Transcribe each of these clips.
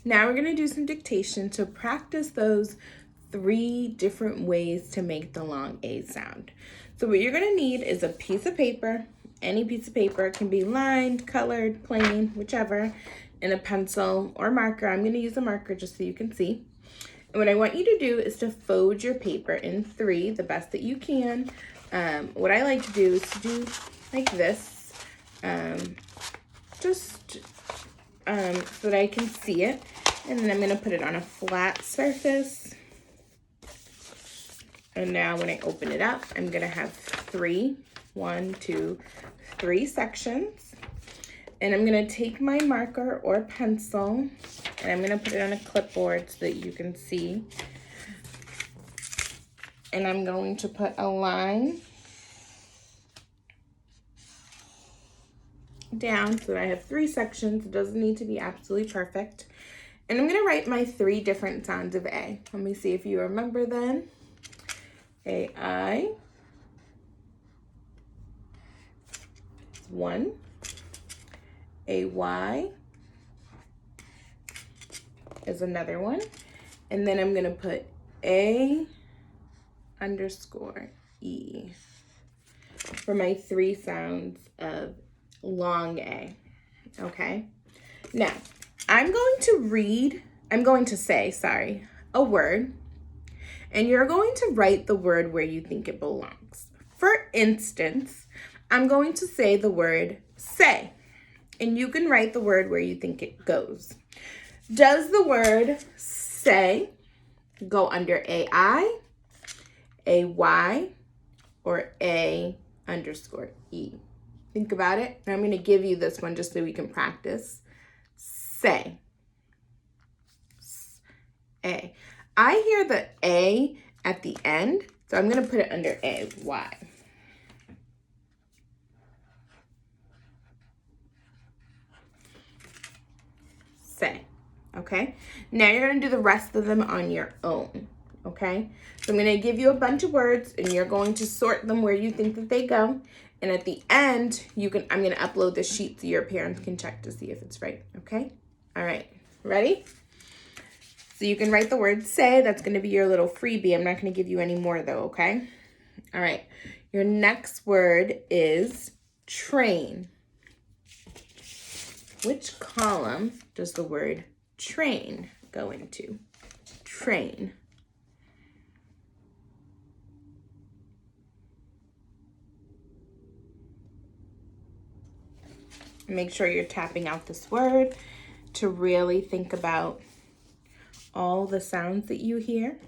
Now we're gonna do some dictation to practice those 3 different ways to make the long A sound. So what you're gonna need is a piece of paper, any piece of paper. It can be lined, colored, plain, whichever, and a pencil or marker. I'm gonna use a marker just so you can see. And what I want you to do is to fold your paper in 3, the best that you can. What I like to do is to do like this, just so that I can see it. And then I'm gonna put it on a flat surface. And now when I open it up, I'm gonna have 3 sections. And I'm gonna take my marker or pencil and I'm gonna put it on a clipboard so that you can see. And I'm going to put a line down so that I have 3 sections. It doesn't need to be absolutely perfect. And I'm gonna write my 3 different sounds of A. Let me see if you remember then. A-I. 1. A-Y is another one. And then I'm gonna put A_E for my 3 sounds of long A, okay? Now, I'm going to say a word, and you're going to write the word where you think it belongs. For instance, I'm going to say the word say, and you can write the word where you think it goes. Does the word say go under A-I, A-Y, or A_E? Think about it. And I'm going to give you this one just so we can practice. Say. A. I hear the A at the end, so I'm going to put it under A-Y. Say. Okay? Now you're going to do the rest of them on your own. Okay? So I'm going to give you a bunch of words, and you're going to sort them where you think that they go. And at the end, I'm going to upload the sheet so your parents can check to see if it's right. Okay? All right. Ready? So you can write the word say. That's going to be your little freebie. I'm not going to give you any more though, okay? All right. Your next word is train. Which column does the word train go into? Train. Make sure you're tapping out this word to really think about all the sounds that you hear.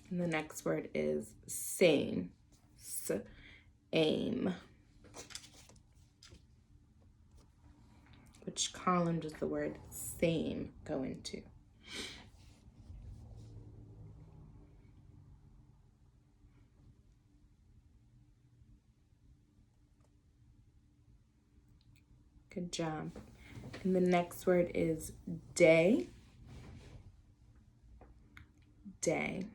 And the next word is same. Aim. Which column does the word same go into? Good job. And the next word is day. Day.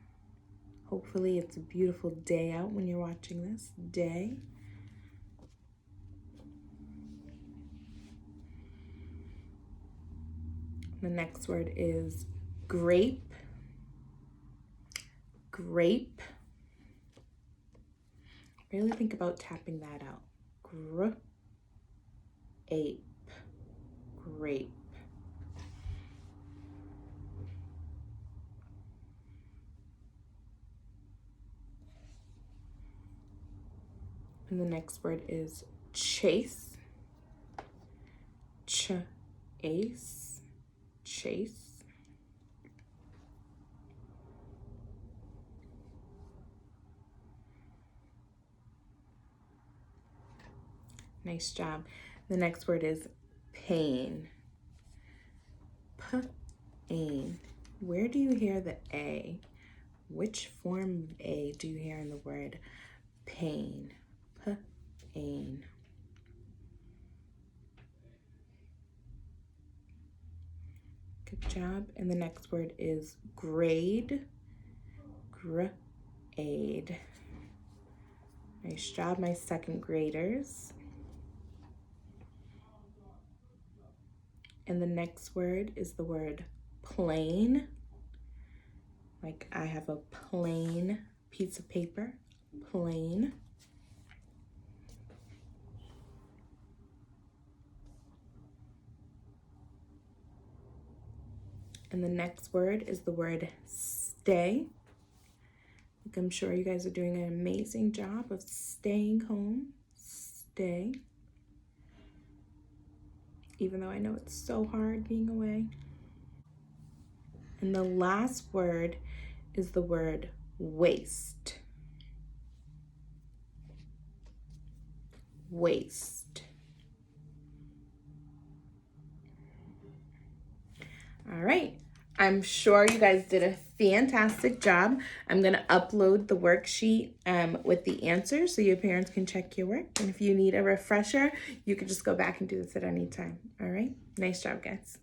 Hopefully it's a beautiful day out when you're watching this. Day. The next word is grape. Grape. Really think about tapping that out. Grape. Grape. And the next word is chase. Chase. Chase. Nice job. The next word is pain. Pain. Where do you hear the A? Which form of A do you hear in the word pain? Pain. Good job. And the next word is grade. Grade. Nice job, my second graders. And the next word is the word plain. Like I have a plain piece of paper, plain. And the next word is the word stay. Like I'm sure you guys are doing an amazing job of staying home, stay. Even though I know it's so hard being away. And the last word is the word waste. Waste. All right. I'm sure you guys did a fantastic job. I'm going to upload the worksheet with the answers so your parents can check your work. And if you need a refresher, you can just go back and do this at any time. All right. Nice job, guys.